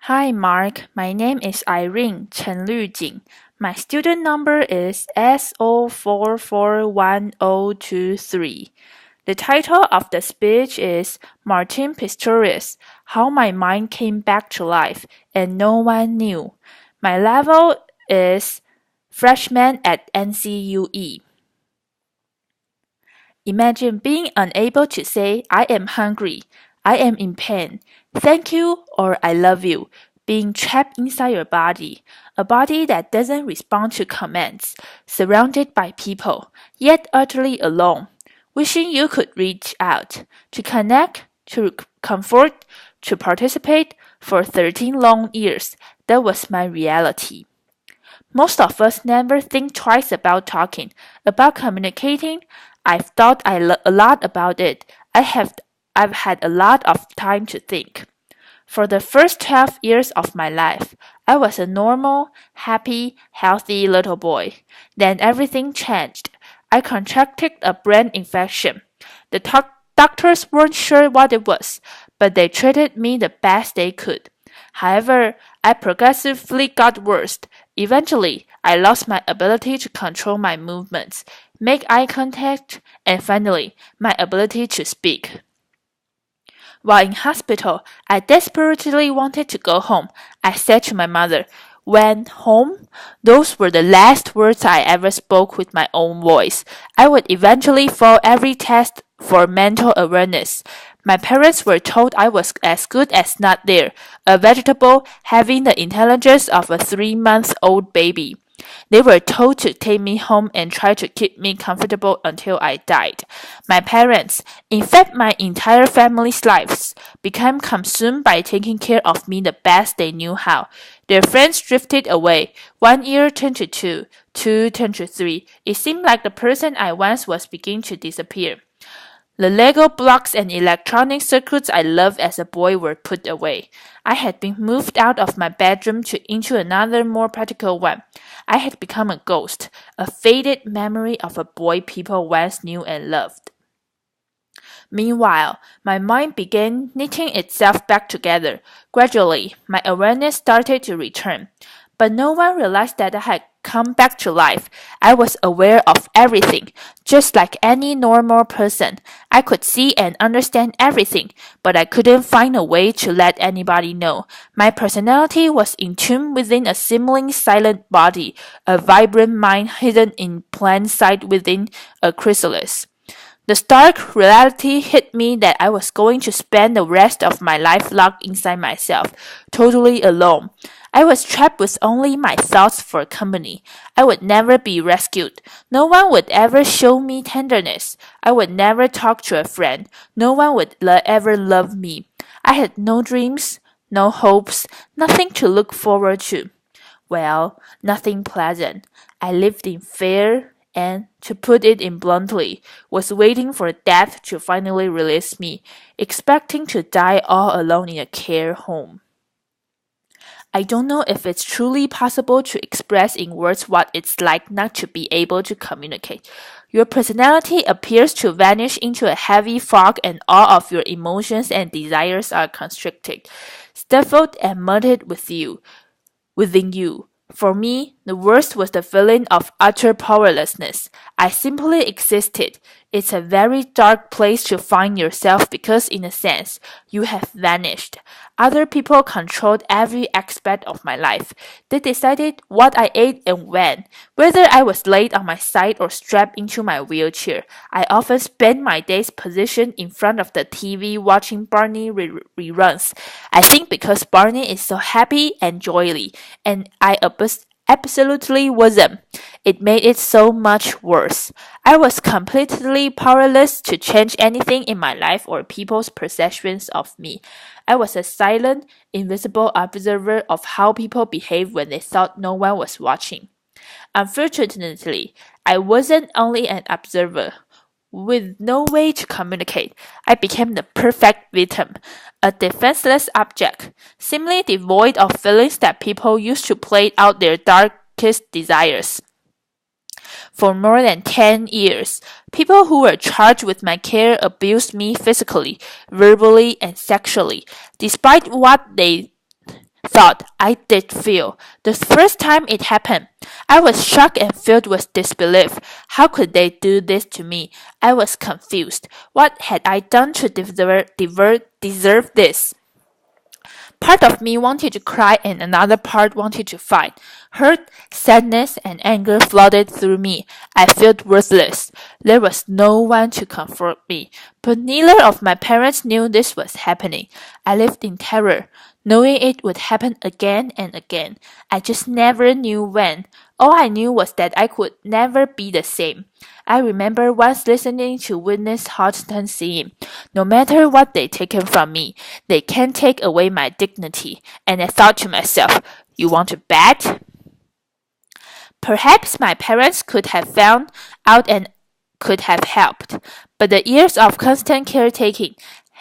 Hi Mark, my name is Irene Chen Lujing. My student number is SO441023. The title of the speech is Martin Pistorius, How My Mind Came Back to Life and No One Knew. My level is freshman at NCUE. Imagine being unable to say, I am hungry, I am in pain, thank you, or I love you, being trapped inside your body, a body that doesn't respond to commands, surrounded by people, yet utterly alone, wishing you could reach out, to connect, to comfort, to participate. For 13 long years, that was my reality. Most of us never think twice about talking, about communicating. I've thought a lot about it. I've had a lot of time to think. For the first 12 years of my life, I was a normal, happy, healthy little boy. Then everything changed. I contracted a brain infection. The doctors weren't sure what it was, but they treated me the best they could. However, I progressively got worse. Eventually, I lost my ability to control my movements, make eye contact, and finally, my ability to speak. While in hospital, I desperately wanted to go home. I said to my mother, "When home?" Those were the last words I ever spoke with my own voice. I would eventually fail every test for mental awareness. My parents were told I was as good as not there, a vegetable having the intelligence of a 3-month-old baby. They were told to take me home and try to keep me comfortable until I died. My parents, in fact my entire family's lives, became consumed by taking care of me the best they knew how. Their friends drifted away. 1 year turned to 2, 2 turned to 3. It seemed like the person I once was beginning to disappear. The Lego blocks and electronic circuits I loved as a boy were put away. I had been moved out of my bedroom into another more practical one. I had become a ghost, a faded memory of a boy people once knew and loved. Meanwhile, my mind began knitting itself back together. Gradually, my awareness started to return. But no one realized that I had come back to life. I was aware of everything, just like any normal person. I could see and understand everything, but I couldn't find a way to let anybody know. My personality was in tune within a seemingly silent body, a vibrant mind hidden in plain sight within a chrysalis. The stark reality hit me that I was going to spend the rest of my life locked inside myself, totally alone. I was trapped with only my thoughts for company. I would never be rescued. No one would ever show me tenderness. I would never talk to a friend. No one would ever love me. I had no dreams, no hopes, nothing to look forward to. Well, nothing pleasant. I lived in fear and, to put it in bluntly, was waiting for death to finally release me, expecting to die all alone in a care home. I don't know if it's truly possible to express in words what it's like not to be able to communicate. Your personality appears to vanish into a heavy fog and all of your emotions and desires are constricted, stifled and muddled within you. For me, the worst was the feeling of utter powerlessness. I simply existed. It's a very dark place to find yourself because, in a sense, you have vanished. Other people controlled every aspect of my life. They decided what I ate and when, whether I was laid on my side or strapped into my wheelchair. I often spent my days positioned in front of the TV watching Barney reruns. I think because Barney is so happy and jolly, and I absolutely wasn't. It made it so much worse. I was completely powerless to change anything in my life or people's perceptions of me. I was a silent, invisible observer of how people behaved when they thought no one was watching. Unfortunately, I wasn't only an observer. With no way to communicate, I became the perfect victim, a defenseless object, seemingly devoid of feelings that people used to play out their darkest desires. For more than 10 years, people who were charged with my care abused me physically, verbally, and sexually, despite what they thought, I did feel. The first time it happened, I was shocked and filled with disbelief. How could they do this to me? I was confused. What had I done to deserve this? Part of me wanted to cry and another part wanted to fight. Hurt, sadness, and anger flooded through me. I felt worthless. There was no one to comfort me. But neither of my parents knew this was happening. I lived in terror, knowing it would happen again and again. I just never knew when. All I knew was that I could never be the same. I remember once listening to Whitney Houston singing, "No matter what they taken from me, they can't take away my dignity." And I thought to myself, you want to bet? Perhaps my parents could have found out and could have helped, but the years of constant caretaking,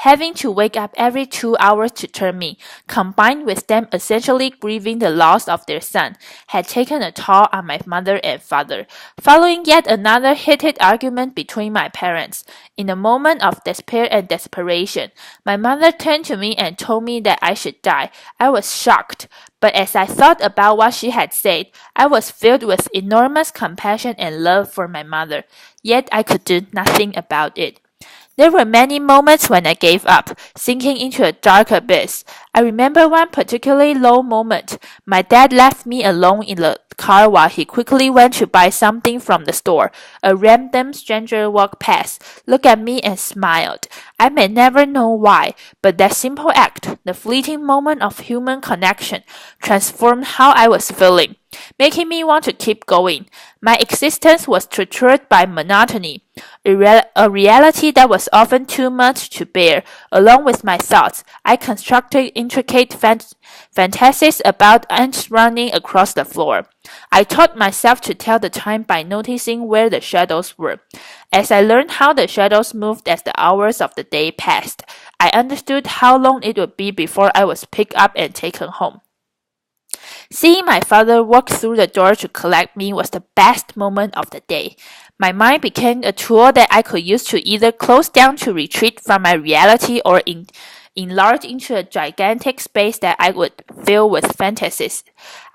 having to wake up every 2 hours to turn me, combined with them essentially grieving the loss of their son, had taken a toll on my mother and father. Following yet another heated argument between my parents, in a moment of despair and desperation, my mother turned to me and told me that I should die. I was shocked, but as I thought about what she had said, I was filled with enormous compassion and love for my mother, yet I could do nothing about it. There were many moments when I gave up, sinking into a dark abyss. I remember one particularly low moment. My dad left me alone in the car while he quickly went to buy something from the store. A random stranger walked past, looked at me and smiled. I may never know why, but that simple act, the fleeting moment of human connection, transformed how I was feeling, making me want to keep going. My existence was tortured by monotony, a reality that was often too much to bear. Along with my thoughts, I constructed intricate fantasies about ants running across the floor. I taught myself to tell the time by noticing where the shadows were. As I learned how the shadows moved as the hours of the day passed, I understood how long it would be before I was picked up and taken home. Seeing my father walk through the door to collect me was the best moment of the day. My mind became a tool that I could use to either close down to retreat from my reality or enlarge into a gigantic space that I would fill with fantasies.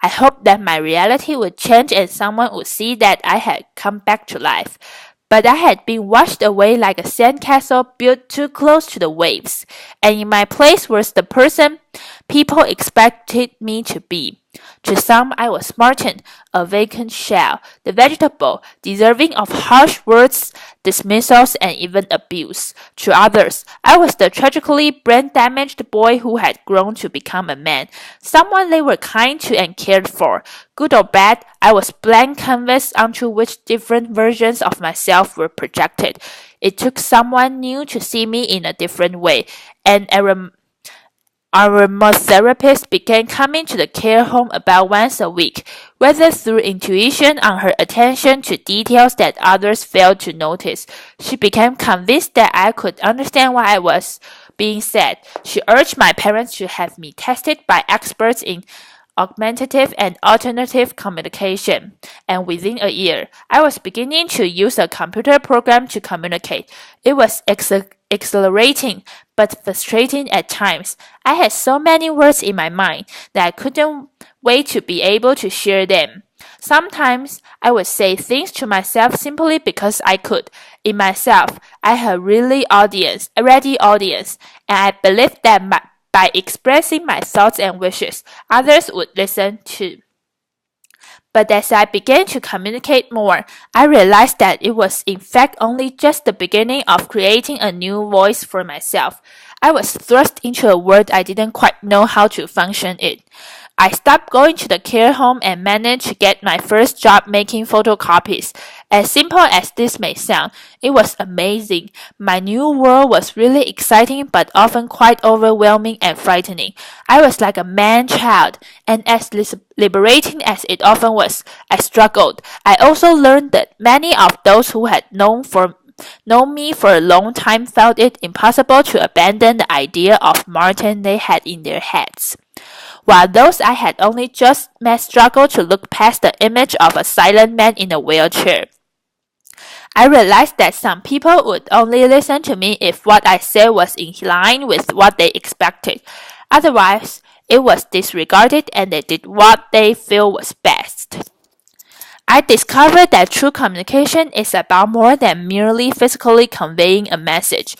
I hoped that my reality would change and someone would see that I had come back to life. But I had been washed away like a sandcastle built too close to the waves, and in my place was the person people expected me to be. To some, I was Martin, a vacant shell, the vegetable, deserving of harsh words, dismissals, and even abuse. To others, I was the tragically brain-damaged boy who had grown to become a man, someone they were kind to and cared for. Good or bad, I was blank canvas onto which different versions of myself were projected. It took someone new to see me in a different way, and aromatherapist began coming to the care home about once a week, whether through intuition on her attention to details that others failed to notice. She became convinced that I could understand what I was being said. She urged my parents to have me tested by experts in augmentative and alternative communication, and within a year, I was beginning to use a computer program to communicate. It was exhilarating, but frustrating at times. I had so many words in my mind that I couldn't wait to be able to share them. Sometimes I would say things to myself simply because I could. In myself, I had a ready audience, and I believed that by expressing my thoughts and wishes, others would listen too. But as I began to communicate more, I realized that it was in fact only just the beginning of creating a new voice for myself. I was thrust into a world I didn't quite know how to function in. I stopped going to the care home and managed to get my first job making photocopies. As simple as this may sound, it was amazing. My new world was really exciting but often quite overwhelming and frightening. I was like a man-child, and as liberating as it often was, I struggled. I also learned that many of those who had known me for a long time felt it impossible to abandon the idea of Martin they had in their heads, while those I had only just met struggled to look past the image of a silent man in a wheelchair. I realized that some people would only listen to me if what I said was in line with what they expected. Otherwise, it was disregarded and they did what they feel was best. I discovered that true communication is about more than merely physically conveying a message.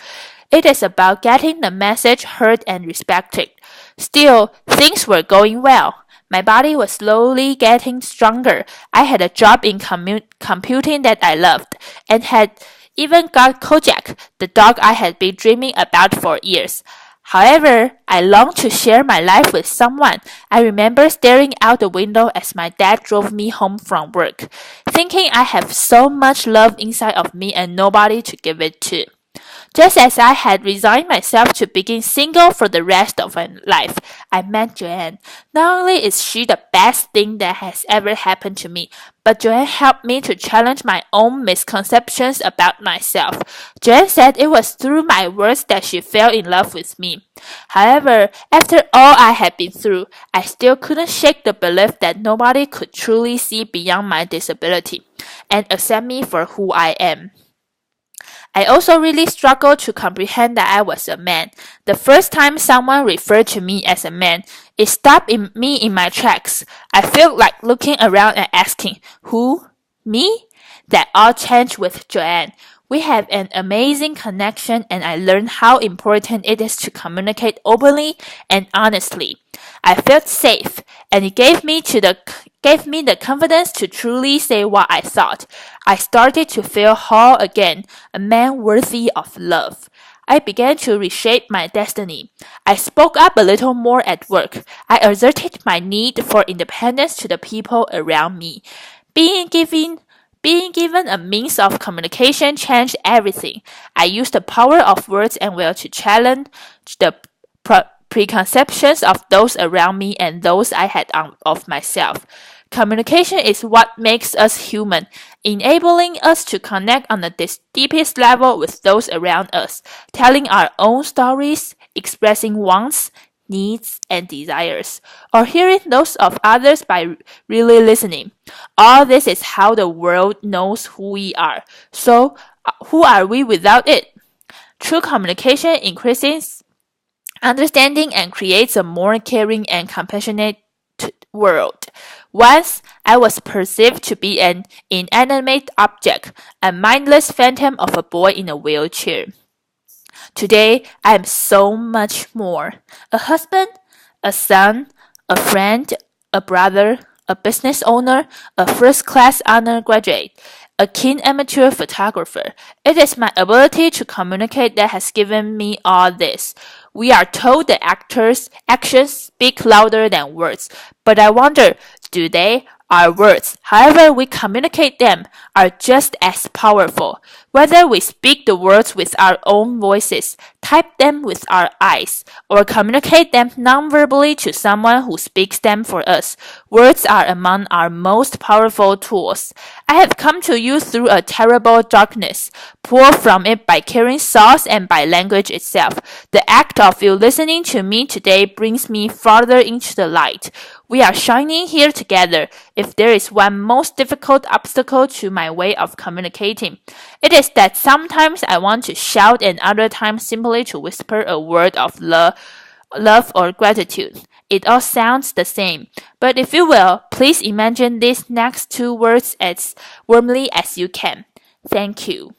It is about getting the message heard and respected. Still, things were going well. My body was slowly getting stronger. I had a job in computing that I loved, and had even got Kojak, the dog I had been dreaming about for years. However, I longed to share my life with someone. I remember staring out the window as my dad drove me home from work, thinking I have so much love inside of me and nobody to give it to. Just as I had resigned myself to being single for the rest of my life, I met Joanne. Not only is she the best thing that has ever happened to me, but Joanne helped me to challenge my own misconceptions about myself. Joanne said it was through my words that she fell in love with me. However, after all I had been through, I still couldn't shake the belief that nobody could truly see beyond my disability and accept me for who I am. I also really struggled to comprehend that I was a man. The first time someone referred to me as a man, it stopped me in my tracks. I felt like looking around and asking, who? Me? That all changed with Joanne. We have an amazing connection and I learned how important it is to communicate openly and honestly. I felt safe and it gave me the confidence to truly say what I thought. I started to feel whole again, a man worthy of love. I began to reshape my destiny. I spoke up a little more at work. I asserted my need for independence to the people around me. Being given a means of communication changed everything. I used the power of words and will to challenge the preconceptions of those around me and those I had of myself. Communication is what makes us human, enabling us to connect on the deepest level with those around us, telling our own stories, expressing wants, needs, and desires, or hearing those of others by really listening. All this is how the world knows who we are. So, who are we without it? True communication increases understanding and creates a more caring and compassionate world. Once, I was perceived to be an inanimate object, a mindless phantom of a boy in a wheelchair. Today, I am so much more. A husband, a son, a friend, a brother, a business owner, a first-class honor graduate, a keen amateur photographer. It is my ability to communicate that has given me all this. We are told that actions speak louder than words, but I wonder, do they? Our words, however we communicate them, are just as powerful. Whether we speak the words with our own voices, type them with our eyes, or communicate them non-verbally to someone who speaks them for us, words are among our most powerful tools. I have come to you through a terrible darkness, pulled from it by carrying sauce and by language itself. The act of you listening to me today brings me farther into the light. We are shining here together. If there is one most difficult obstacle to my way of communicating, it is that sometimes I want to shout and other times simply to whisper a word of love or gratitude. It all sounds the same. But if you will, please imagine these next two words as warmly as you can. Thank you.